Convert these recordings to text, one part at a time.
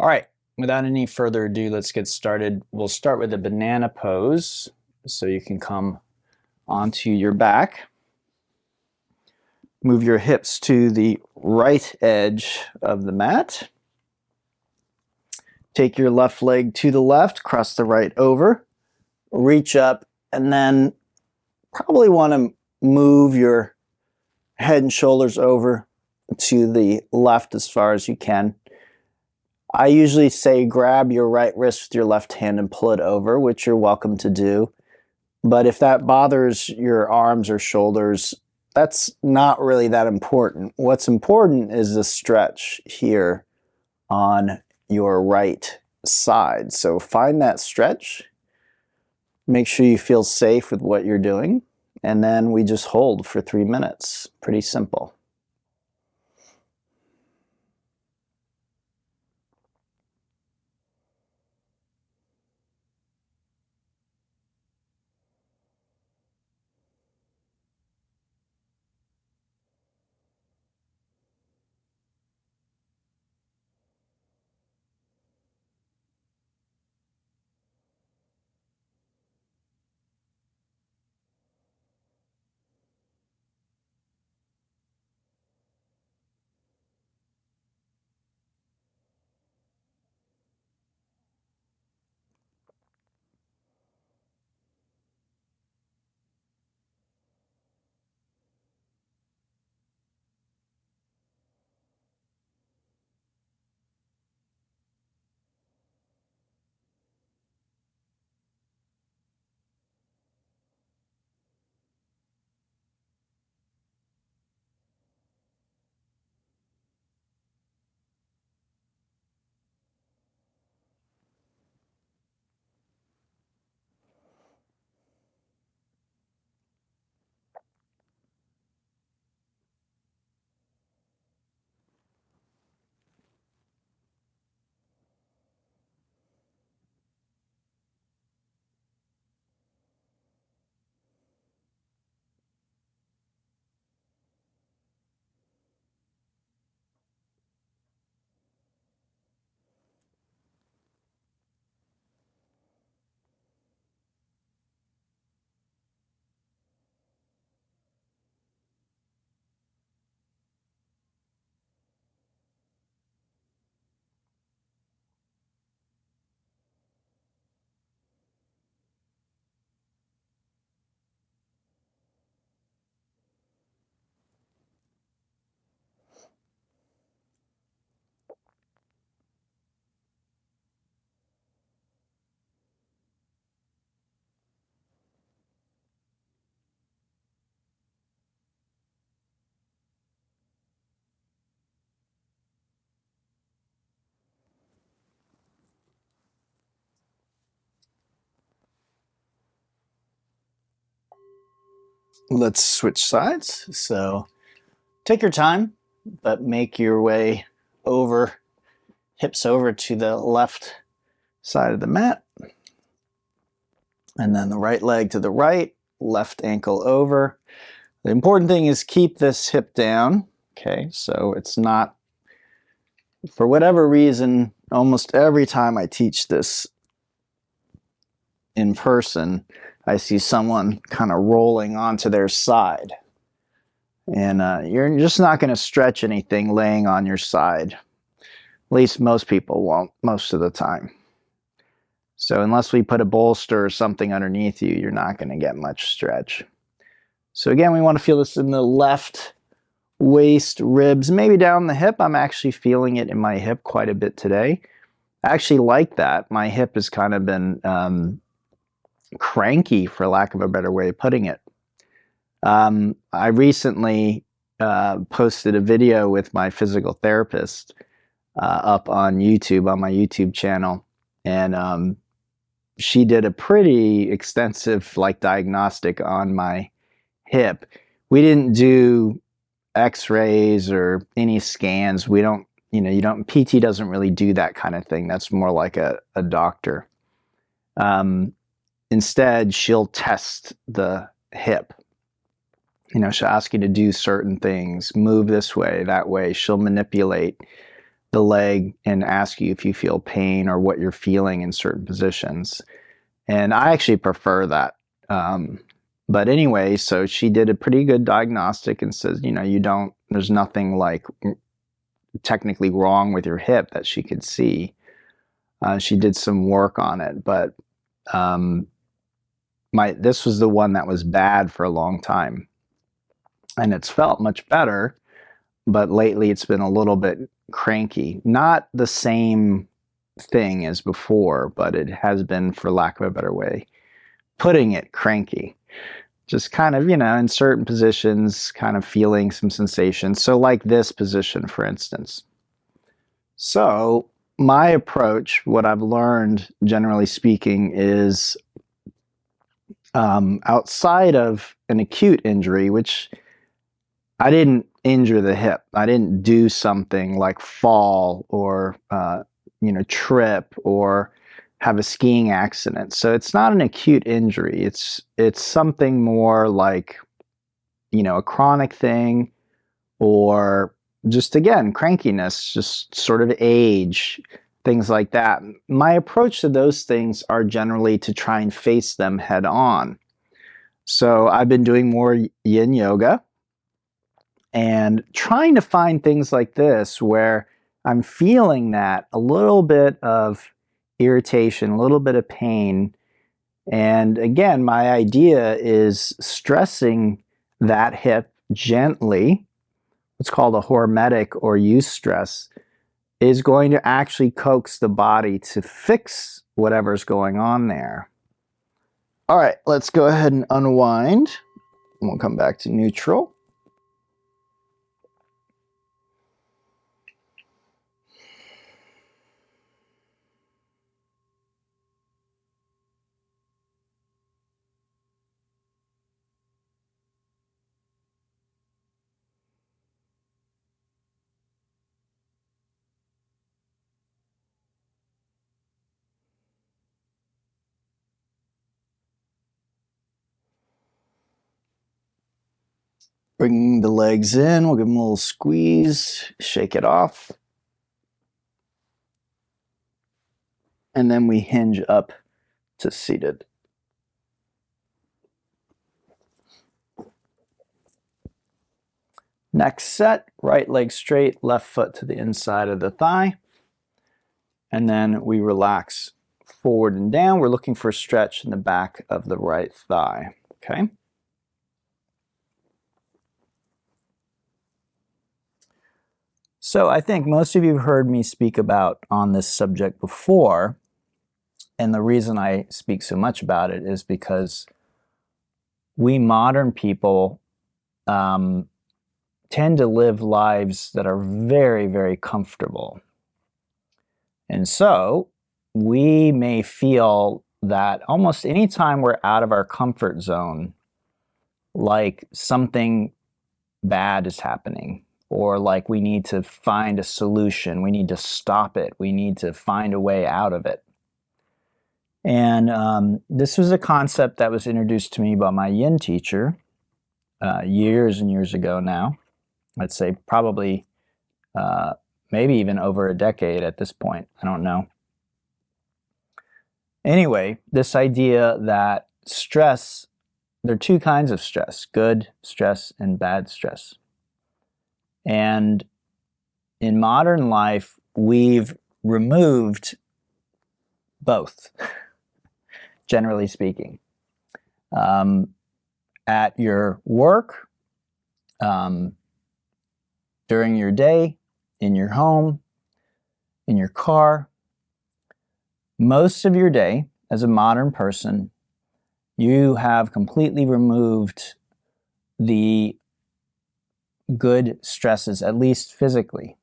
All right, without any further ado, let's get started. We'll start with a banana pose. So you can come onto your back. Move your hips to the right edge of the mat. Take your left leg to the left, cross the right over, reach up, and then probably want to move your head and shoulders over to the left as far as you can. I usually say grab your right wrist with your left hand and pull it over, which you're welcome to do. But if that bothers your arms or shoulders, that's not really that important. What's important is the stretch here on your right side. So find that stretch. Make sure you feel safe with what you're doing. And then we just hold for 3 minutes. Pretty simple. Let's switch sides. So take your time, but make your way over, hips over to the left side of the mat. And then the right leg to the right, left ankle over. The important thing is keep this hip down. Okay, so it's not, for whatever reason, almost every time I teach this in person, I see someone kind of rolling onto their side. And you're just not going to stretch anything laying on your side. At least most people won't, most of the time. So unless we put a bolster or something underneath you, you're not going to get much stretch. So again, we want to feel this in the left waist, ribs, maybe down the hip. I'm actually feeling it in my hip quite a bit today. I actually like that. My hip has kind of been cranky, for lack of a better way of putting it. I recently posted a video with my physical therapist up on YouTube, on my YouTube channel, and she did a pretty extensive diagnostic on my hip. We didn't do x-rays or any scans. We don't, PT doesn't really do that kind of thing. That's more like a doctor. Instead, she'll test the hip. She'll ask you to do certain things, move this way, that way. She'll manipulate the leg and ask you if you feel pain or what you're feeling in certain positions. And I actually prefer that. But anyway, so she did a pretty good diagnostic and says, there's nothing like technically wrong with your hip that she could see. She did some work on it, but this was the one that was bad for a long time. And it's felt much better, but lately it's been a little bit cranky. Not the same thing as before, but it has been, for lack of a better way, putting it, cranky. Just kind of, in certain positions, kind of feeling some sensation. So like this position, for instance. So my approach, what I've learned, generally speaking, is outside of an acute injury, which I didn't injure the hip. I didn't do something like fall or, trip or have a skiing accident. So it's not an acute injury. It's something more like, a chronic thing, or just, again, crankiness, just sort of age, things like that. My approach to those things are generally to try and face them head on. So I've been doing more yin yoga and trying to find things like this where I'm feeling that a little bit of irritation, a little bit of pain. And again, my idea is stressing that hip gently. What's called a hormetic or eustress is going to actually coax the body to fix whatever's going on there. All right, let's go ahead and unwind. We'll come back to neutral. Bring the legs in, we'll give them a little squeeze, shake it off. And then we hinge up to seated. Next set, right leg straight, left foot to the inside of the thigh. And then we relax forward and down. We're looking for a stretch in the back of the right thigh, okay? So I think most of you have heard me speak about on this subject before, and the reason I speak so much about it is because we modern people tend to live lives that are very, very comfortable. And so we may feel that almost any time we're out of our comfort zone, like something bad is happening, or like we need to find a solution, we need to stop it, we need to find a way out of it. And this was a concept that was introduced to me by my yin teacher years and years ago now. I'd say probably maybe even over a decade at this point. I don't know. Anyway, this idea that stress, there are two kinds of stress, good stress and bad stress. And in modern life, we've removed both, generally speaking. At your work, during your day, in your home, in your car, most of your day as a modern person, you have completely removed the good stresses, at least physically.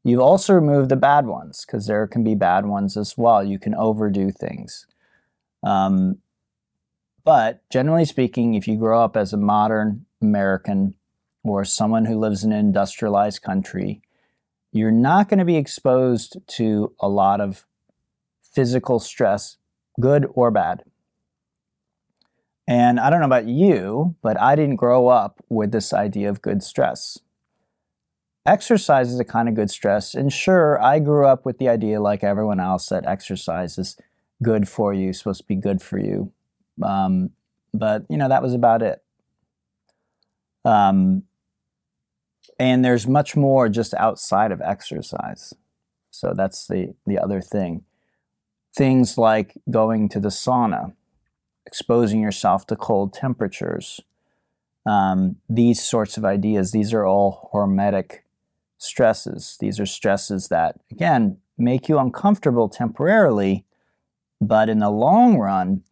You've also removed the bad ones, because there can be bad ones as well. You can overdo things. But generally speaking, if you grow up as a modern American or someone who lives in an industrialized country, you're not going to be exposed to a lot of physical stress, good or bad. And I don't know about you, but I didn't grow up with this idea of good stress. exercise is a kind of good stress. And sure, I grew up with the idea, like everyone else, that exercise is good for you, supposed to be good for you. But, you know, that was about it. And there's much more just outside of exercise. So that's the other thing. Things like going to the sauna, exposing yourself to cold temperatures, these sorts of ideas, these are all hormetic stresses. These are stresses that, again, make you uncomfortable temporarily, but in the long run,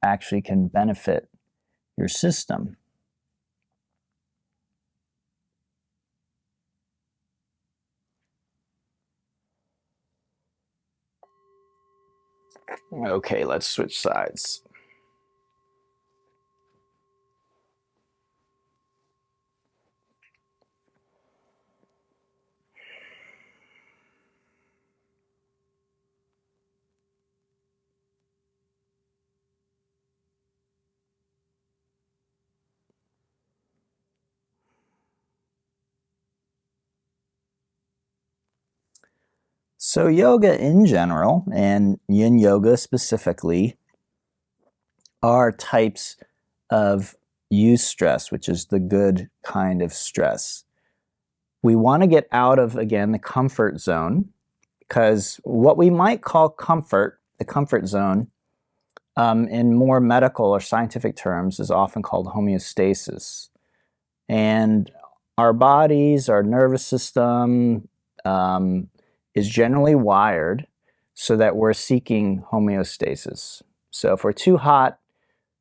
actually can benefit your system. Okay, let's switch sides. So yoga in general, and yin yoga specifically, are types of eustress, which is the good kind of stress. We want to get out of, again, the comfort zone, because what we might call comfort, the comfort zone, in more medical or scientific terms, is often called homeostasis. And our bodies, our nervous system, is generally wired so that we're seeking homeostasis. So if we're too hot,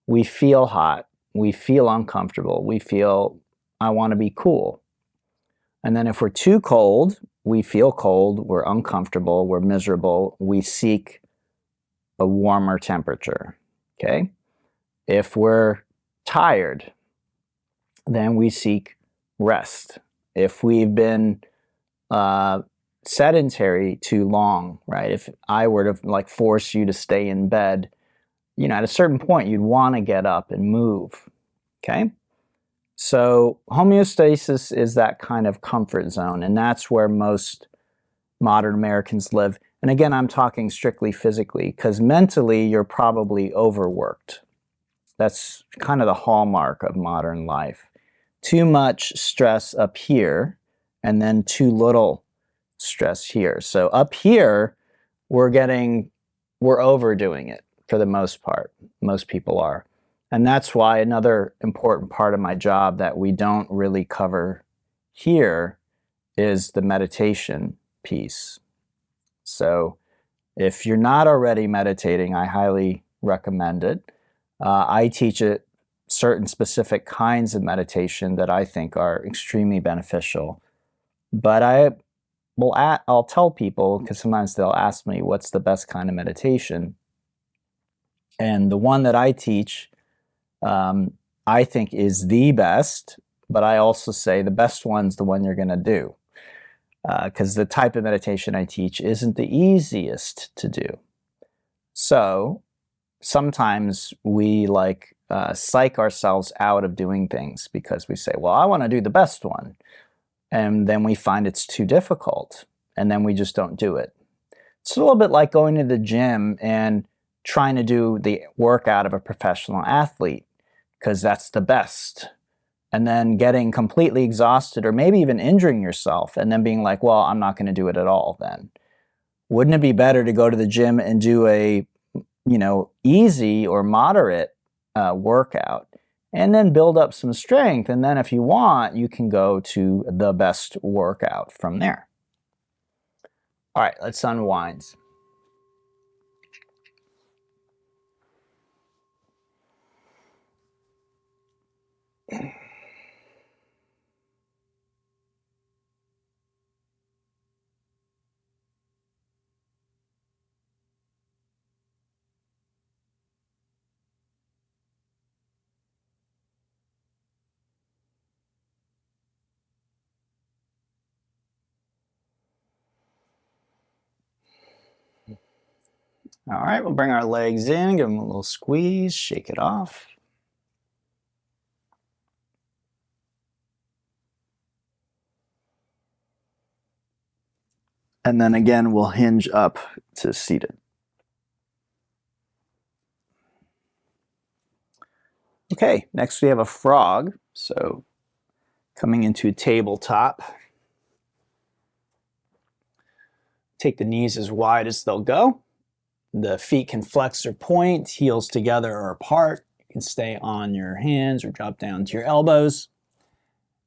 we feel hot, we feel uncomfortable, we feel, I want to be cool. And then if we're too cold, we feel cold, we're uncomfortable, we're miserable, we seek a warmer temperature, okay? If we're tired, then we seek rest. If we've been sedentary too long, right? If I were to like force you to stay in bed, you know, at a certain point, you'd want to get up and move, okay? So homeostasis is that kind of comfort zone, and that's where most modern Americans live. And again, I'm talking strictly physically, because mentally, you're probably overworked. That's kind of the hallmark of modern life. Too much stress up here, and then too little stress here. So up here, we're overdoing it for the most part. Most people are. And that's why another important part of my job that we don't really cover here is the meditation piece. So if you're not already meditating, I highly recommend it. I teach certain specific kinds of meditation that I think are extremely beneficial. But I'll tell people, because sometimes they'll ask me, what's the best kind of meditation? And the one that I teach, I think is the best, but I also say the best one's the one you're going to do. Because the type of meditation I teach isn't the easiest to do. So sometimes we psych ourselves out of doing things because we say, well, I want to do the best one. And then we find it's too difficult, and then we just don't do it. It's a little bit like going to the gym and trying to do the workout of a professional athlete because that's the best, and then getting completely exhausted or maybe even injuring yourself and then being like, well, I'm not going to do it at all then. Wouldn't it be better to go to the gym and do a, easy or moderate workout and then build up some strength, and then if you want, you can go to the best workout from there. All right, let's unwind. All right, we'll bring our legs in, give them a little squeeze, shake it off. And then again, we'll hinge up to seated. Okay, next we have a frog. So coming into tabletop. Take the knees as wide as they'll go. The feet can flex or point, heels together or apart. You can stay on your hands or drop down to your elbows.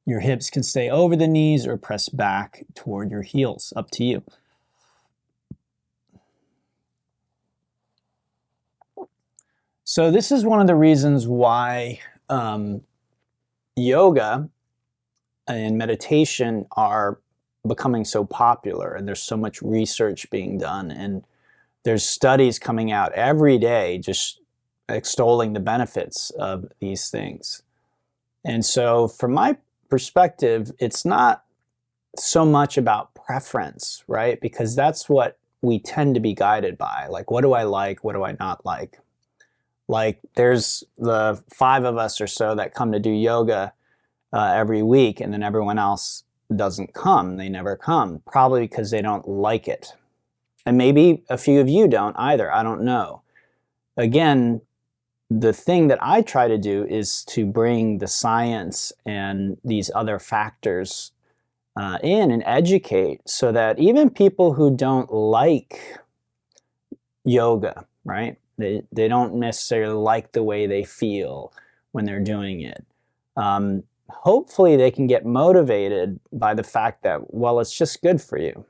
Your hips can stay over the knees or press back toward your heels, up to you. So this is one of the reasons why yoga and meditation are becoming so popular, and there's so much research being done, and there's studies coming out every day just extolling the benefits of these things. And so from my perspective, it's not so much about preference, right? Because that's what we tend to be guided by. Like, what do I like? What do I not like? Like, there's the 5 of us or so that come to do yoga every week, and then everyone else doesn't come. They never come, probably because they don't like it. And maybe a few of you don't either. I don't know. Again, the thing that I try to do is to bring the science and these other factors in and educate, so that even people who don't like yoga, right? They don't necessarily like the way they feel when they're doing it. Hopefully they can get motivated by the fact that, well, it's just good for you.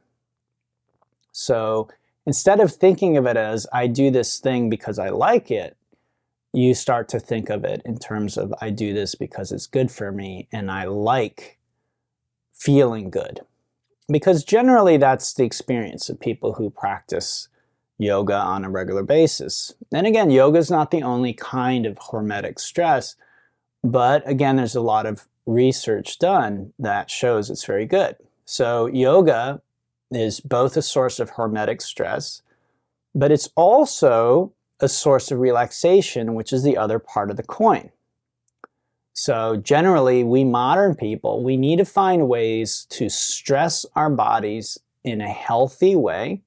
So instead of thinking of it as, I do this thing because I like it, you start to think of it in terms of, I do this because it's good for me and I like feeling good. Because generally that's the experience of people who practice yoga on a regular basis. And again, yoga is not the only kind of hormetic stress, but again, there's a lot of research done that shows it's very good. So yoga is both a source of hormetic stress, but it's also a source of relaxation, which is the other part of the coin. So generally, we modern people, we need to find ways to stress our bodies in a healthy way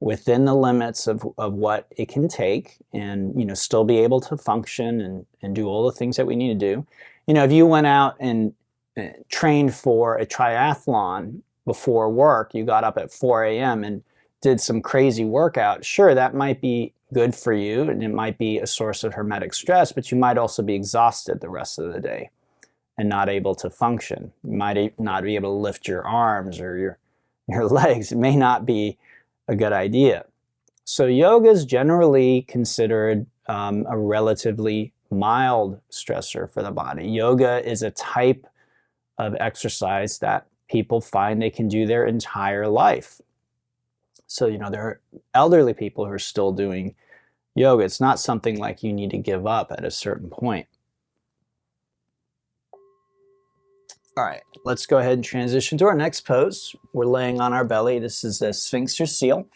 within the limits of what it can take, and still be able to function and do all the things that we need to do. If you went out and trained for a triathlon before work, you got up at 4 a.m. and did some crazy workout, sure, that might be good for you and it might be a source of hermetic stress, but you might also be exhausted the rest of the day and not able to function. You might not be able to lift your arms or your legs. It may not be a good idea. So yoga is generally considered a relatively mild stressor for the body. Yoga is a type of exercise that people find they can do their entire life. So, there are elderly people who are still doing yoga. It's not something like you need to give up at a certain point. All right, let's go ahead and transition to our next pose. We're laying on our belly. This is the Sphinx or seal.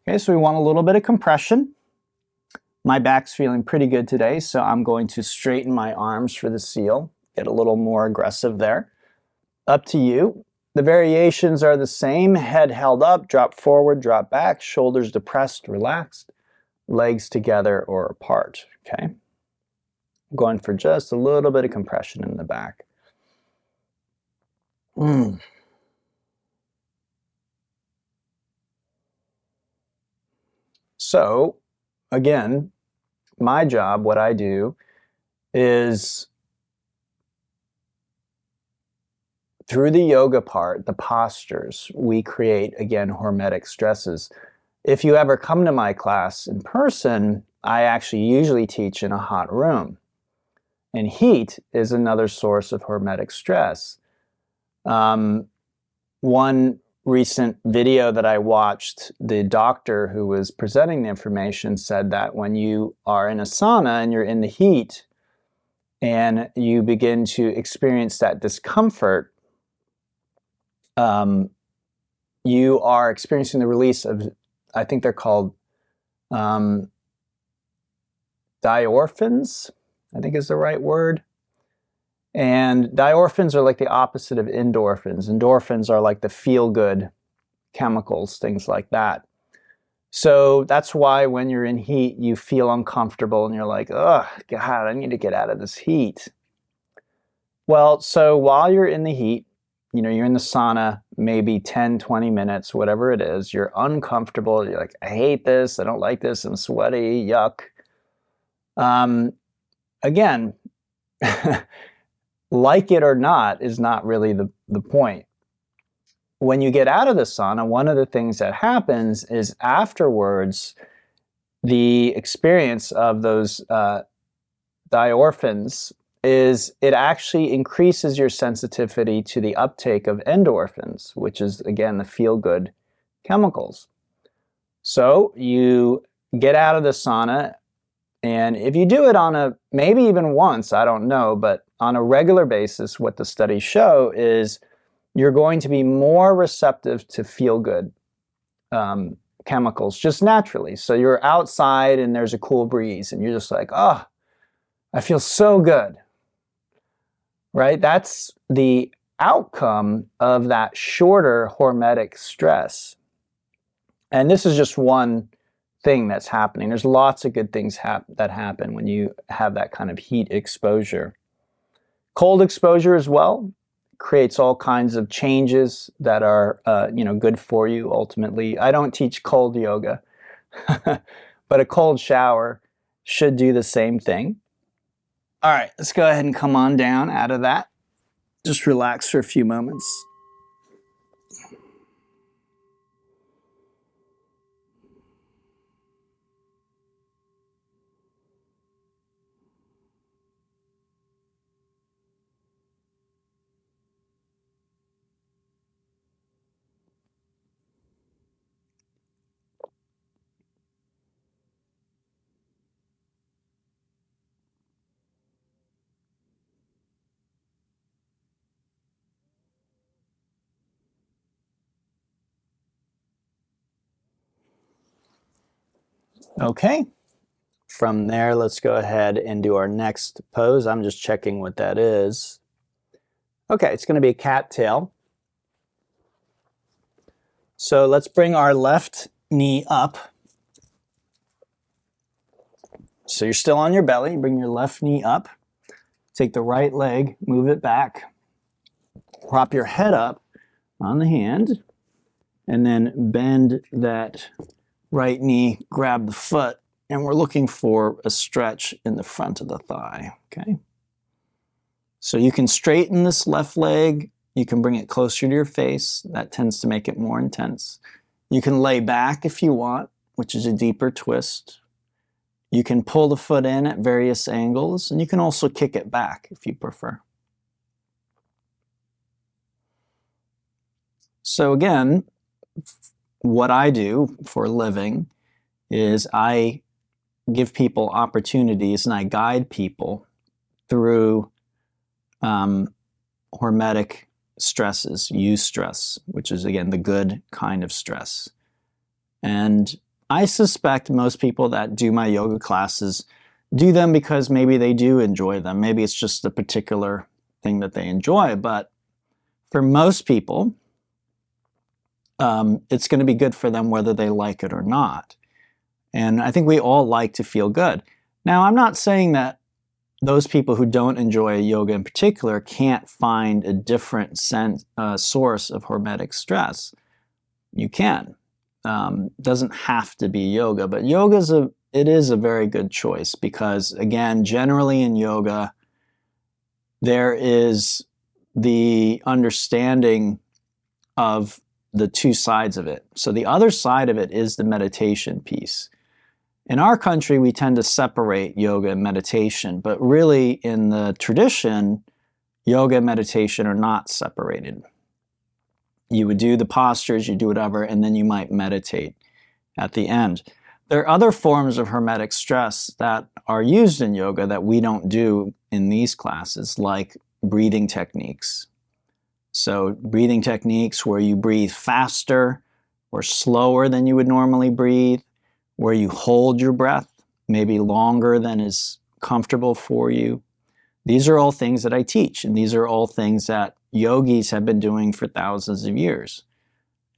Okay, so we want a little bit of compression. My back's feeling pretty good today, so I'm going to straighten my arms for the seal, get a little more aggressive there. Up to you. The variations are the same. Head held up, drop forward, drop back, shoulders depressed, relaxed, legs together or apart. Okay. I'm going for just a little bit of compression in the back. So, again, my job, what I do, is through the yoga part, the postures, we create, again, hormetic stresses. If you ever come to my class in person, I actually usually teach in a hot room. And heat is another source of hormetic stress. One recent video that I watched, the doctor who was presenting the information said that when you are in a sauna and you're in the heat and you begin to experience that discomfort, you are experiencing the release of, I think they're called diorphins, I think is the right word. And diorphins are like the opposite of endorphins. Endorphins are like the feel-good chemicals, things like that. So that's why when you're in heat, you feel uncomfortable and you're like, oh, God, I need to get out of this heat. Well, so while you're in the heat, you're in the sauna, maybe 10, 20 minutes, whatever it is, you're uncomfortable. You're like, I hate this. I don't like this. I'm sweaty. Yuck. Again, like it or not is not really the point. When you get out of the sauna, one of the things that happens is afterwards, the experience of those diorphins is it actually increases your sensitivity to the uptake of endorphins, which is, again, the feel-good chemicals. So you get out of the sauna, and if you do it on maybe even once, I don't know, but on a regular basis, what the studies show is you're going to be more receptive to feel-good chemicals just naturally. So you're outside and there's a cool breeze and you're just like, oh, I feel so good, right? That's the outcome of that shorter hormetic stress. And this is just one thing that's happening. There's lots of good things that happen when you have that kind of heat exposure. Cold exposure as well creates all kinds of changes that are good for you ultimately. I don't teach cold yoga, but a cold shower should do the same thing. All right, let's go ahead and come on down out of that. Just relax for a few moments. Okay, from there, let's go ahead and do our next pose. I'm just checking what that is. Okay, it's going to be a cattail. So let's bring our left knee up. So you're still on your belly. Bring your left knee up. Take the right leg, move it back. Prop your head up on the hand, and then bend that right knee, grab the foot, and we're looking for a stretch in the front of the thigh, okay? So you can straighten this left leg. You can bring it closer to your face. That tends to make it more intense. You can lay back if you want, which is a deeper twist. You can pull the foot in at various angles, and you can also kick it back if you prefer. So again, what I do for a living is I give people opportunities and I guide people through hormetic stresses, eustress, which is, again, the good kind of stress. And I suspect most people that do my yoga classes do them because maybe they do enjoy them. Maybe it's just a particular thing that they enjoy. But for most people, it's going to be good for them whether they like it or not. And I think we all like to feel good. Now, I'm not saying that those people who don't enjoy yoga in particular can't find a different source of hormetic stress. You can. Doesn't have to be yoga, but yoga is a very good choice because, again, generally in yoga, there is the understanding of the two sides of it. So the other side of it is the meditation piece. In our country, we tend to separate yoga and meditation, but really in the tradition, yoga and meditation are not separated. You would do the postures, you do whatever, and then you might meditate at the end. There are other forms of hermetic stress that are used in yoga that we don't do in these classes, like breathing techniques. So breathing techniques where you breathe faster or slower than you would normally breathe, where you hold your breath maybe longer than is comfortable for you. These are all things that I teach, and these are all things that yogis have been doing for thousands of years.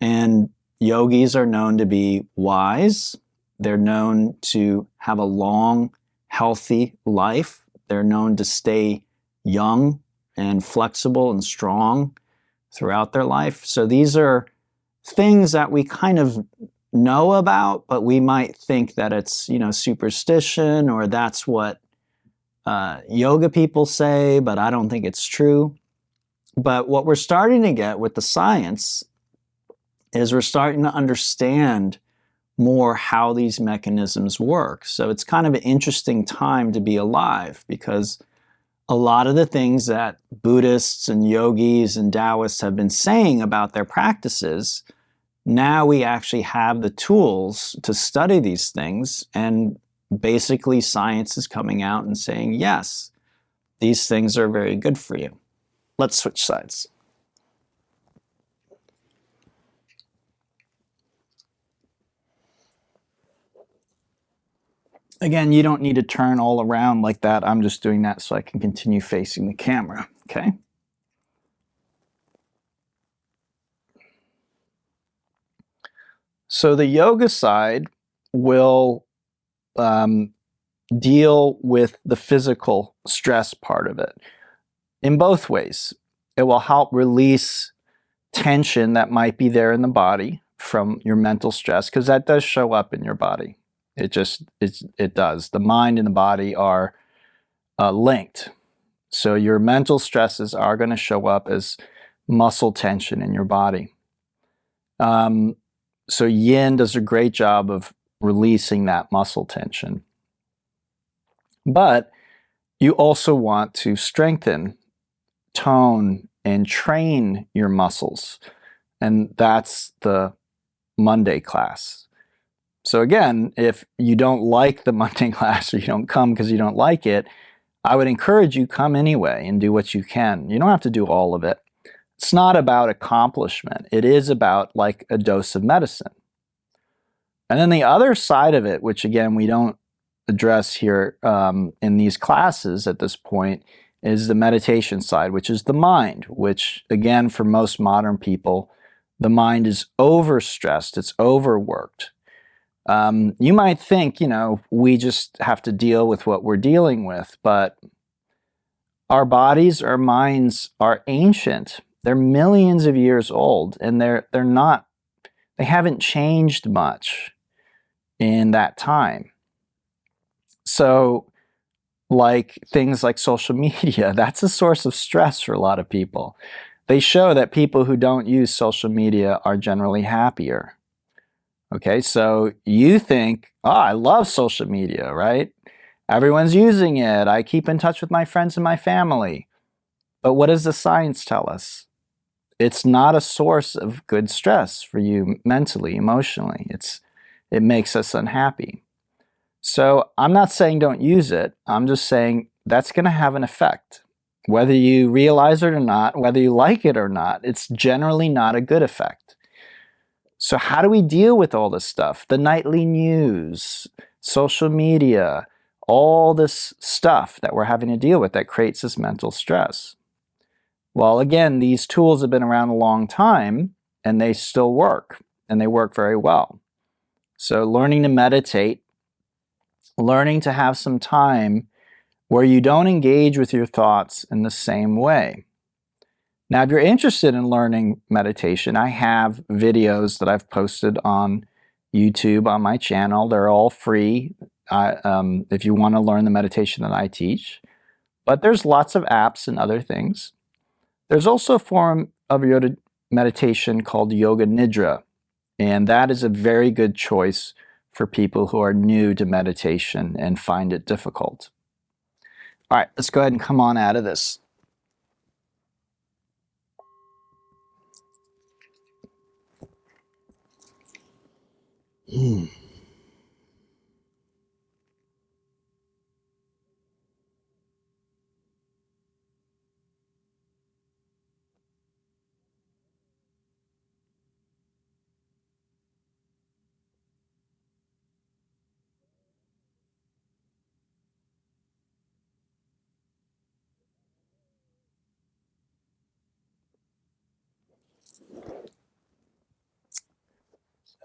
And yogis are known to be wise. They're known to have a long, healthy life. They're known to stay young and flexible and strong throughout their life. So these are things that we kind of know about, but we might think that it's, superstition, or that's what yoga people say, but I don't think it's true. But what we're starting to get with the science is we're starting to understand more how these mechanisms work. So it's kind of an interesting time to be alive, because a lot of the things that Buddhists and yogis and Taoists have been saying about their practices, now we actually have the tools to study these things, and basically science is coming out and saying, yes, these things are very good for you. Let's switch sides. Again, you don't need to turn all around like that. I'm just doing that so I can continue facing the camera, okay? So the yoga side will deal with the physical stress part of it in both ways. It will help release tension that might be there in the body from your mental stress, because that does show up in your body. It does. The mind and the body are linked. So your mental stresses are going to show up as muscle tension in your body. So yin does a great job of releasing that muscle tension. But you also want to strengthen, tone, and train your muscles. And that's the Monday class. So again, if you don't like the Monday class, or you don't come because you don't like it, I would encourage you come anyway and do what you can. You don't have to do all of it. It's not about accomplishment. It is about like a dose of medicine. And then the other side of it, which again, we don't address here in these classes at this point, is the meditation side, which is the mind, which again, for most modern people, the mind is overstressed, it's overworked. You might think, we just have to deal with what we're dealing with, but our bodies, our minds are ancient. They're millions of years old, and they haven't changed much in that time. So like things like social media, that's a source of stress for a lot of people. They show that people who don't use social media are generally happier. Okay, so you think, oh, I love social media, right? Everyone's using it. I keep in touch with my friends and my family. But what does the science tell us? It's not a source of good stress for you mentally, emotionally. It makes us unhappy. So I'm not saying don't use it. I'm just saying that's going to have an effect. Whether you realize it or not, whether you like it or not, it's generally not a good effect. So how do we deal with all this stuff? The nightly news, social media, all this stuff that we're having to deal with that creates this mental stress. Well, again, these tools have been around a long time, and they still work, and they work very well. So learning to meditate, learning to have some time where you don't engage with your thoughts in the same way. Now, if you're interested in learning meditation, I have videos that I've posted on YouTube on my channel. They're all free if you want to learn the meditation that I teach. But there's lots of apps and other things. There's also a form of yoga meditation called Yoga Nidra, and that is a very good choice for people who are new to meditation and find it difficult. All right, let's go ahead and come on out of this.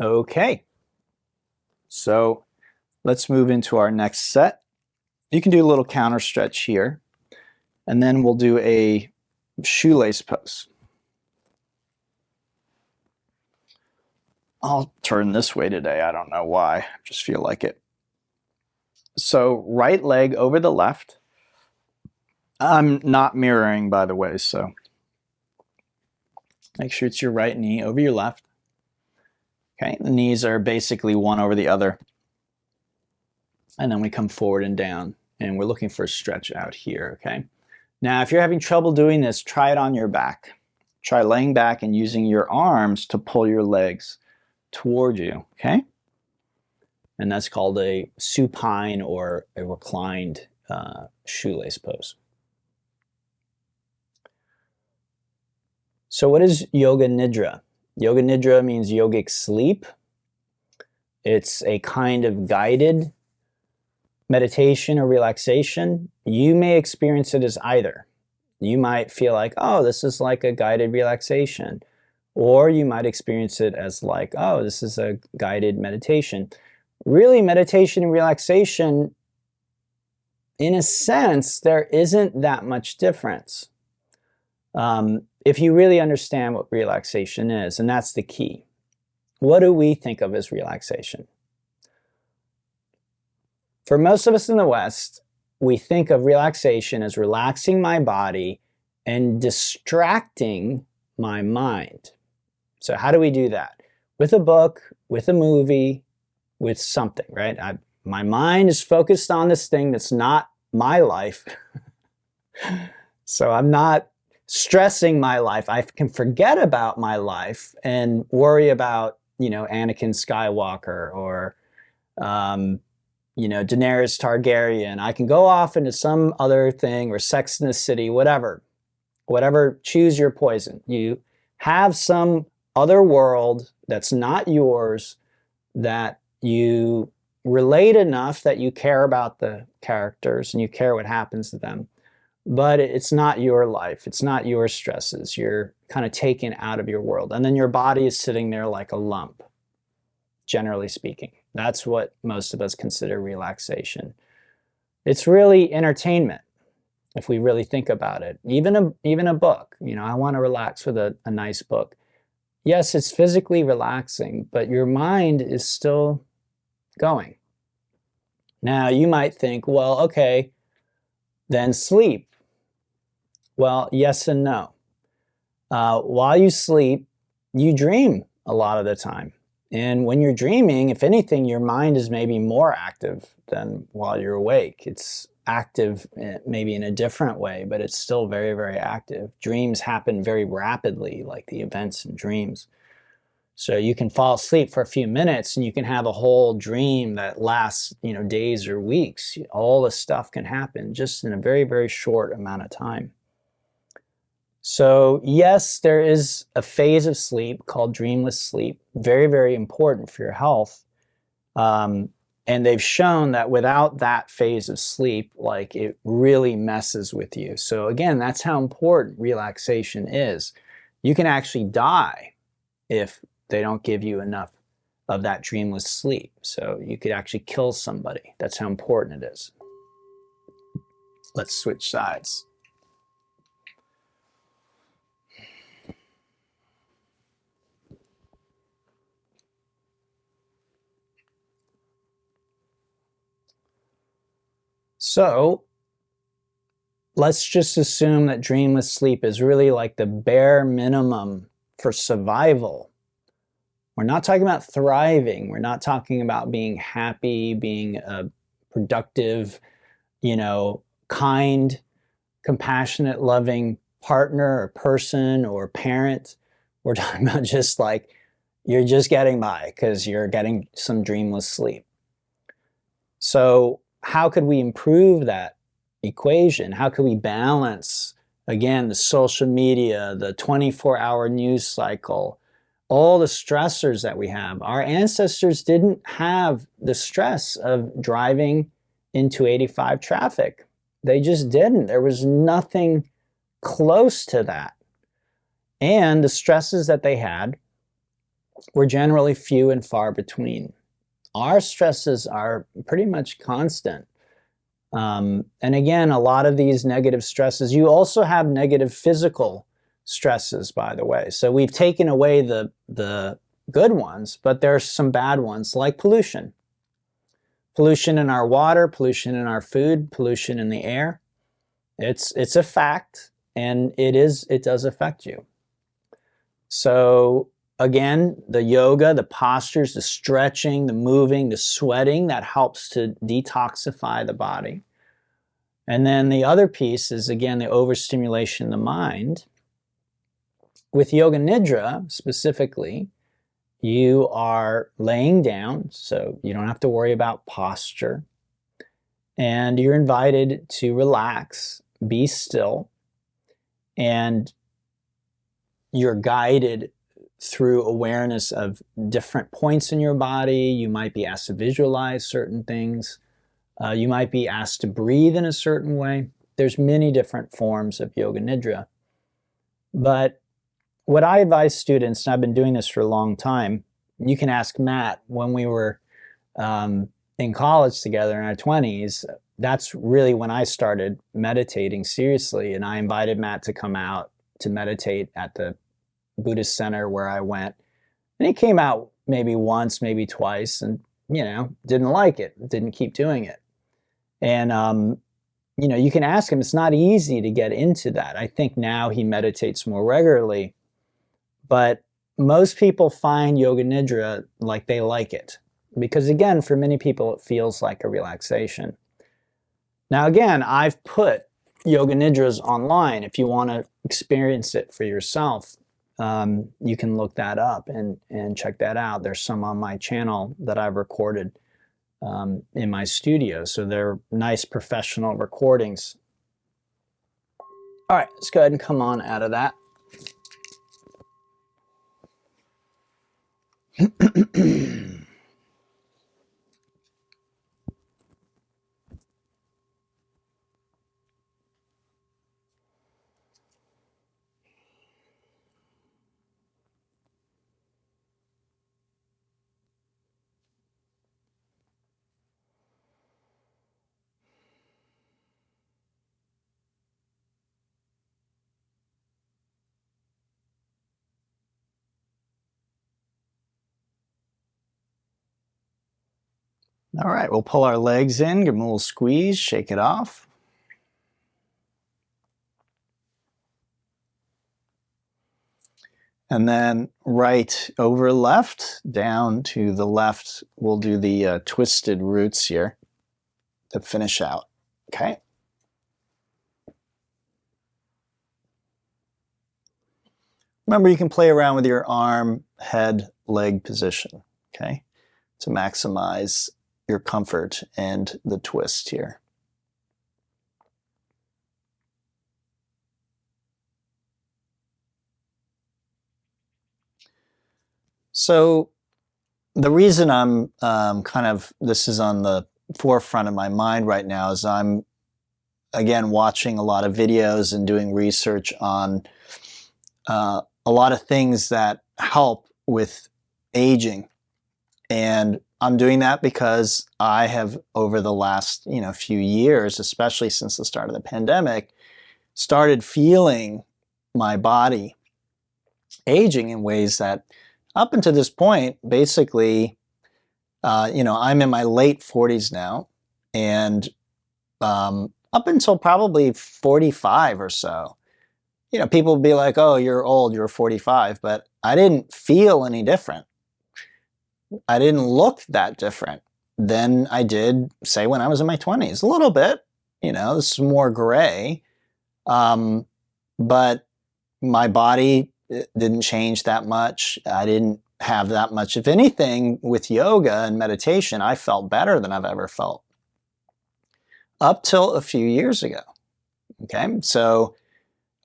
Okay, so let's move into our next set. You can do a little counter stretch here, and then we'll do a shoelace pose. I'll turn this way today. I don't know why. I just feel like it. So right leg over the left. I'm not mirroring, by the way, so make sure it's your right knee over your left. Okay, the knees are basically one over the other. And then we come forward and down, and we're looking for a stretch out here, okay? Now, if you're having trouble doing this, try it on your back. Try laying back and using your arms to pull your legs toward you, okay? And that's called a supine or a reclined shoelace pose. So what is Yoga Nidra? Yoga Nidra means yogic sleep. It's a kind of guided meditation or relaxation. You may experience it as either. You might feel like, oh, this is like a guided relaxation. Or you might experience it as like, oh, this is a guided meditation. Really, meditation and relaxation, in a sense, there isn't that much difference. If you really understand what relaxation is, and that's the key. What do we think of as relaxation? For most of us in the West, we think of relaxation as relaxing my body and distracting my mind. So how do we do that? With a book, with a movie, with something, right? My mind is focused on this thing that's not my life. So I'm not stressing my life. I can forget about my life and worry about, Anakin Skywalker or, Daenerys Targaryen. I can go off into some other thing or Sex in the City, whatever. Choose your poison. You have some other world that's not yours that you relate enough that you care about the characters and you care what happens to them. But it's not your life. It's not your stresses. You're kind of taken out of your world. And then your body is sitting there like a lump, generally speaking. That's what most of us consider relaxation. It's really entertainment, if we really think about it. Even a book. I want to relax with a nice book. Yes, it's physically relaxing, but your mind is still going. Now, you might think, well, okay, then sleep. Well, yes and no. While you sleep, you dream a lot of the time. And when you're dreaming, if anything, your mind is maybe more active than while you're awake. It's active maybe in a different way, but it's still very, very active. Dreams happen very rapidly, like the events in dreams. So you can fall asleep for a few minutes and you can have a whole dream that lasts, days or weeks. All this stuff can happen just in a very, very short amount of time. So yes, there is a phase of sleep called dreamless sleep, very, very important for your health. And they've shown that without that phase of sleep, like it really messes with you. So again, that's how important relaxation is. You can actually die if they don't give you enough of that dreamless sleep. So you could actually kill somebody. That's how important it is. Let's switch sides. So let's just assume that dreamless sleep is really like the bare minimum for survival. We're not talking about thriving. We're not talking about being happy, being a productive, kind, compassionate, loving partner or person or parent. We're talking about just like you're just getting by because you're getting some dreamless sleep. So how could we improve that equation? How could we balance, again, the social media, the 24-hour news cycle, all the stressors that we have? Our ancestors didn't have the stress of driving into 85 traffic. They just didn't. There was nothing close to that. And the stresses that they had we're generally few and far between. Our stresses are pretty much constant. And again, a lot of these negative stresses, you also have negative physical stresses, by the way. So we've taken away the good ones, but there's some bad ones like pollution. Pollution in our water, pollution in our food, pollution in the air. It's a fact, and it does affect you. So again, the yoga, the postures, the stretching, the moving, the sweating, that helps to detoxify the body. And then the other piece is, again, the overstimulation of the mind. With Yoga Nidra specifically, you are laying down, so you don't have to worry about posture. And you're invited to relax, be still, and you're guided through awareness of different points in your body. You might be asked to visualize certain things. You might be asked to breathe in a certain way. There's many different forms of Yoga Nidra. But what I advise students, and I've been doing this for a long time, you can ask Matt when we were in college together in our 20s. That's really when I started meditating seriously, and I invited Matt to come out to meditate at the Buddhist center where I went. And he came out maybe once, maybe twice, and, you know, didn't like it, didn't keep doing it. And, you know, you can ask him, it's not easy to get into that. I think now he meditates more regularly, but most people find Yoga Nidra like they like it. Because again, for many people, it feels like a relaxation. Now again, I've put Yoga Nidras online. If you want to experience it for yourself, you can look that up and check that out. There's some on my channel that I've recorded in my studio. So they're nice professional recordings. All right, let's go ahead and come on out of that. All right, we'll pull our legs in, give them a little squeeze, shake it off. And then right over left, down to the left, we'll do the twisted roots here to finish out, okay? Remember, you can play around with your arm, head, leg position, okay? To maximize your comfort and the twist here. So the reason I'm this is on the forefront of my mind right now is I'm, again, watching a lot of videos and doing research on a lot of things that help with aging. And I'm doing that because I have, over the last few years, especially since the start of the pandemic, started feeling my body aging in ways that up until this point, basically, I'm in my late 40s now, and up until probably 45 or so, people would be like, oh, you're old, you're 45, but I didn't feel any different. I didn't look that different than I did, say, when I was in my 20s. A little bit, this is more gray, but my body didn't change that much. I didn't have that much. If anything, with yoga and meditation, I felt better than I've ever felt. Up till a few years ago, okay? So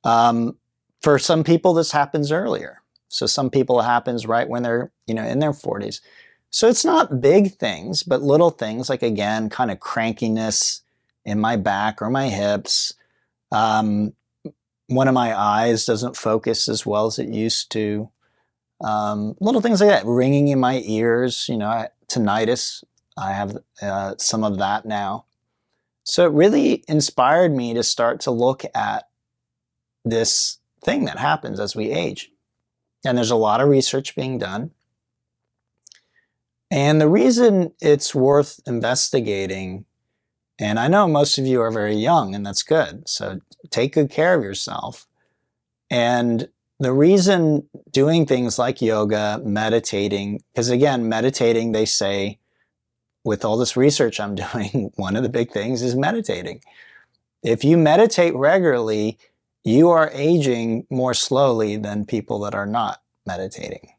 for some people, this happens earlier. So some people, it happens right when they're, in their 40s. So it's not big things, but little things like, again, kind of crankiness in my back or my hips. One of my eyes doesn't focus as well as it used to. Little things like that, ringing in my ears, tinnitus. I have some of that now. So it really inspired me to start to look at this thing that happens as we age. And there's a lot of research being done. And the reason it's worth investigating, and I know most of you are very young, and that's good, so take good care of yourself. And the reason doing things like yoga, meditating, because again, meditating, they say, with all this research I'm doing, one of the big things is meditating. If you meditate regularly, you are aging more slowly than people that are not meditating.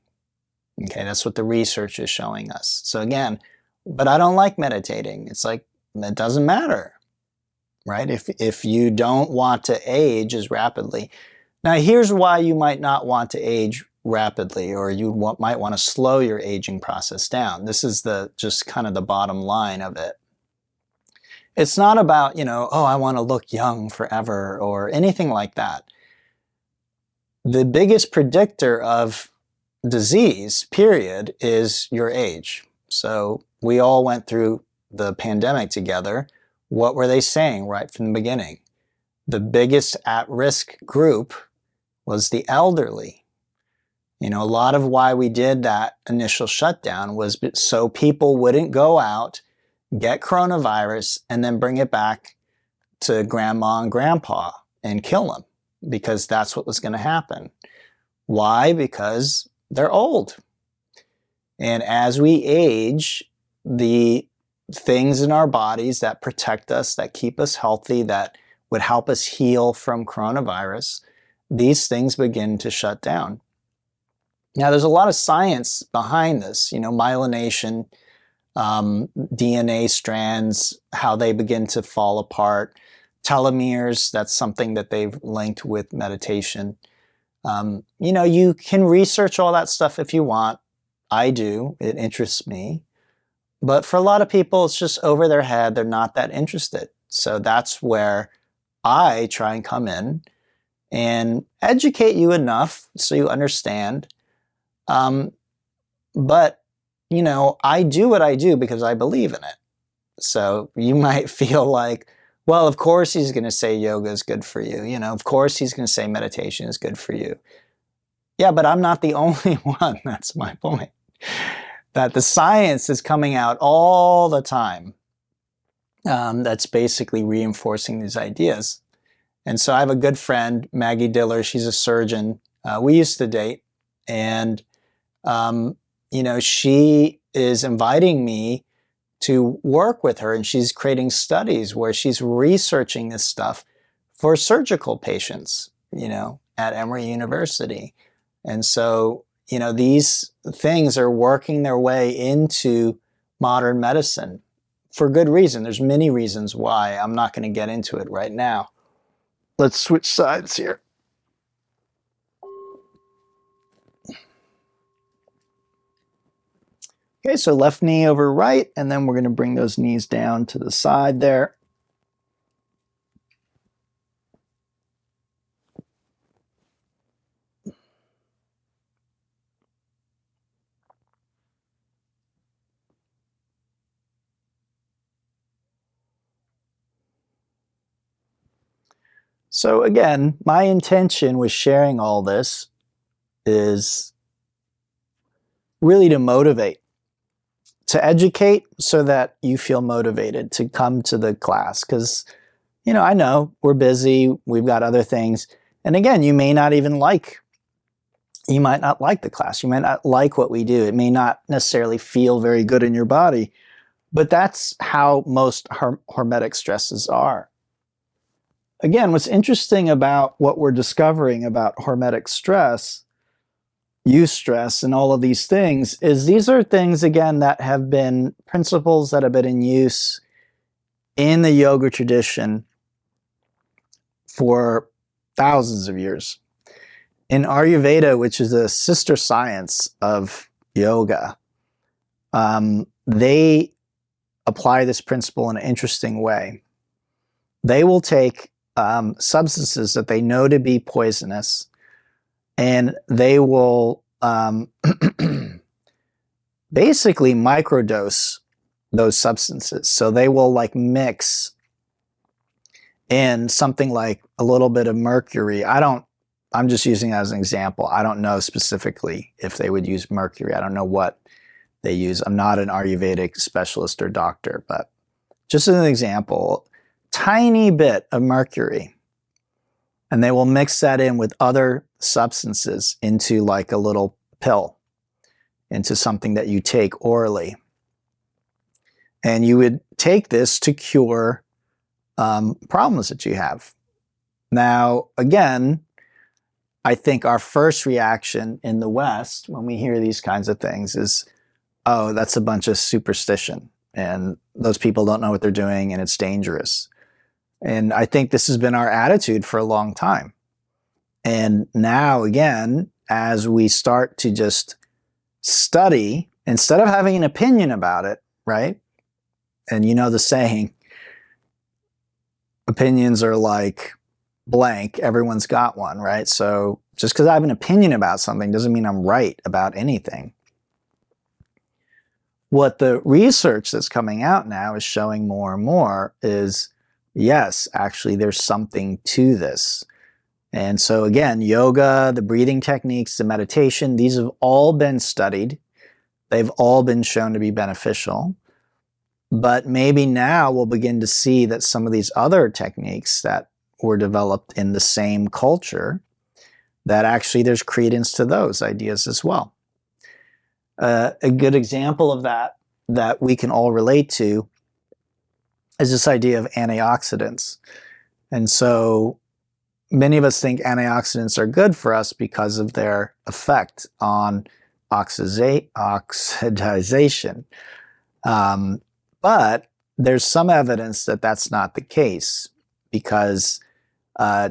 Okay, that's what the research is showing us. So again, but I don't like meditating. It's like, it doesn't matter, right? If you don't want to age as rapidly. Now, here's why you might not want to age rapidly, or you might want to slow your aging process down. This is just kind of the bottom line of it. It's not about, oh, I want to look young forever or anything like that. The biggest predictor of disease, period, is your age. So we all went through the pandemic together. What were they saying right from the beginning? The biggest at-risk group was the elderly. A lot of why we did that initial shutdown was so people wouldn't go out, get coronavirus, and then bring it back to grandma and grandpa and kill them, because that's what was going to happen. Why? Because they're old. And as we age, the things in our bodies that protect us, that keep us healthy, that would help us heal from coronavirus, these things begin to shut down. Now, there's a lot of science behind this, myelination, DNA strands, how they begin to fall apart, telomeres, that's something that they've linked with meditation. You can research all that stuff if you want. I do. It interests me. But for a lot of people, it's just over their head. They're not that interested. So that's where I try and come in and educate you enough so you understand. But, I do what I do because I believe in it. So you might feel like, well, of course he's going to say yoga is good for you. Of course he's going to say meditation is good for you. Yeah, but I'm not the only one. That's my point. That the science is coming out all the time. That's basically reinforcing these ideas. And so I have a good friend, Maggie Diller. She's a surgeon. We used to date. And, she is inviting me to work with her, and she's creating studies where she's researching this stuff for surgical patients, at Emory University. And so, these things are working their way into modern medicine for good reason. There's many reasons why. I'm not going to get into it right now. Let's switch sides here. Okay, so left knee over right, and then we're going to bring those knees down to the side there. So again, my intention with sharing all this is really to motivate, to educate so that you feel motivated to come to the class. Because, I know we're busy, we've got other things. And again, you might not like the class. You might not like what we do. It may not necessarily feel very good in your body, but that's how most hormetic stresses are. Again, what's interesting about what we're discovering about hormetic stress, eustress, and all of these things is these are things, again, that have been principles that have been in use in the yoga tradition for thousands of years. In Ayurveda, which is a sister science of yoga, they apply this principle in an interesting way. They will take substances that they know to be poisonous, and they will basically microdose those substances. So they will like mix in something like a little bit of mercury. I'm just using it as an example. I don't know specifically if they would use mercury. I don't know what they use. I'm not an Ayurvedic specialist or doctor, but just as an example, tiny bit of mercury, and they will mix that in with other substances into like a little pill, into something that you take orally. And you would take this to cure problems that you have. Now, again, I think our first reaction in the West when we hear these kinds of things is, oh, that's a bunch of superstition, and those people don't know what they're doing, and it's dangerous. And I think this has been our attitude for a long time. And now, again, as we start to just study, instead of having an opinion about it, right? And you know the saying, opinions are like blank, everyone's got one, right? So just because I have an opinion about something doesn't mean I'm right about anything. What the research that's coming out now is showing more and more is, yes, actually there's something to this. And so again, yoga, the breathing techniques, the meditation, these have all been studied. They've all been shown to be beneficial. But maybe now we'll begin to see that some of these other techniques that were developed in the same culture, that actually there's credence to those ideas as well. A good example of that we can all relate to is this idea of antioxidants. And so many of us think antioxidants are good for us because of their effect on oxidization. But there's some evidence that that's not the case, because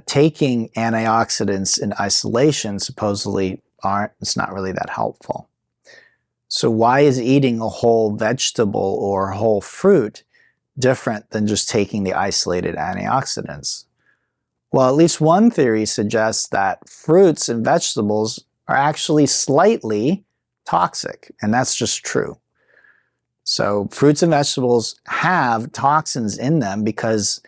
taking antioxidants in isolation supposedly it's not really that helpful. So why is eating a whole vegetable or whole fruit different than just taking the isolated antioxidants? Well, at least one theory suggests that fruits and vegetables are actually slightly toxic, and that's just true. So fruits and vegetables have toxins in them because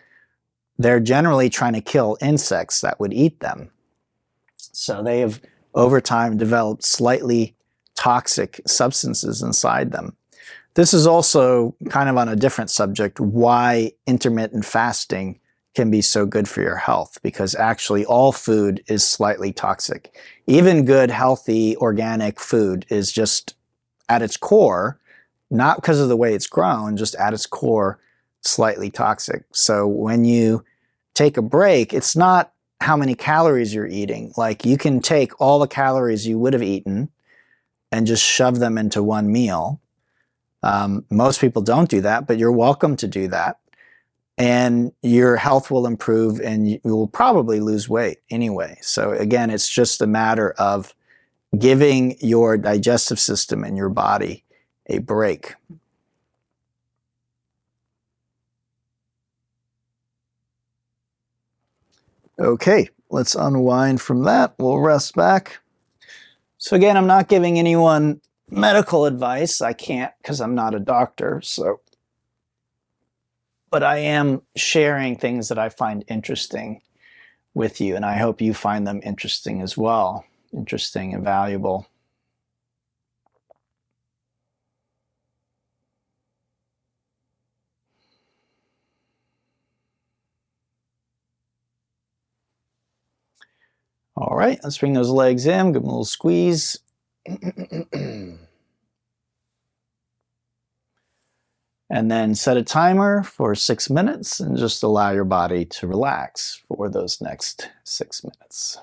they're generally trying to kill insects that would eat them. So they have, over time, developed slightly toxic substances inside them. This is also kind of on a different subject, why intermittent fasting can be so good for your health, because actually all food is slightly toxic. Even good, healthy, organic food is just at its core, not because of the way it's grown, just at its core, slightly toxic. So when you take a break, it's not how many calories you're eating. Like, you can take all the calories you would have eaten and just shove them into one meal. Most people don't do that, but you're welcome to do that. And your health will improve, and you will probably lose weight anyway. So again, it's just a matter of giving your digestive system and your body a break. Okay, let's unwind from that. We'll rest back. So again, I'm not giving anyone medical advice. I can't, because I'm not a doctor. But I am sharing things that I find interesting with you, and I hope you find them interesting as well. Interesting and valuable. All right, let's bring those legs in, give them a little squeeze. And then set a timer for 6 minutes and just allow your body to relax for those next 6 minutes.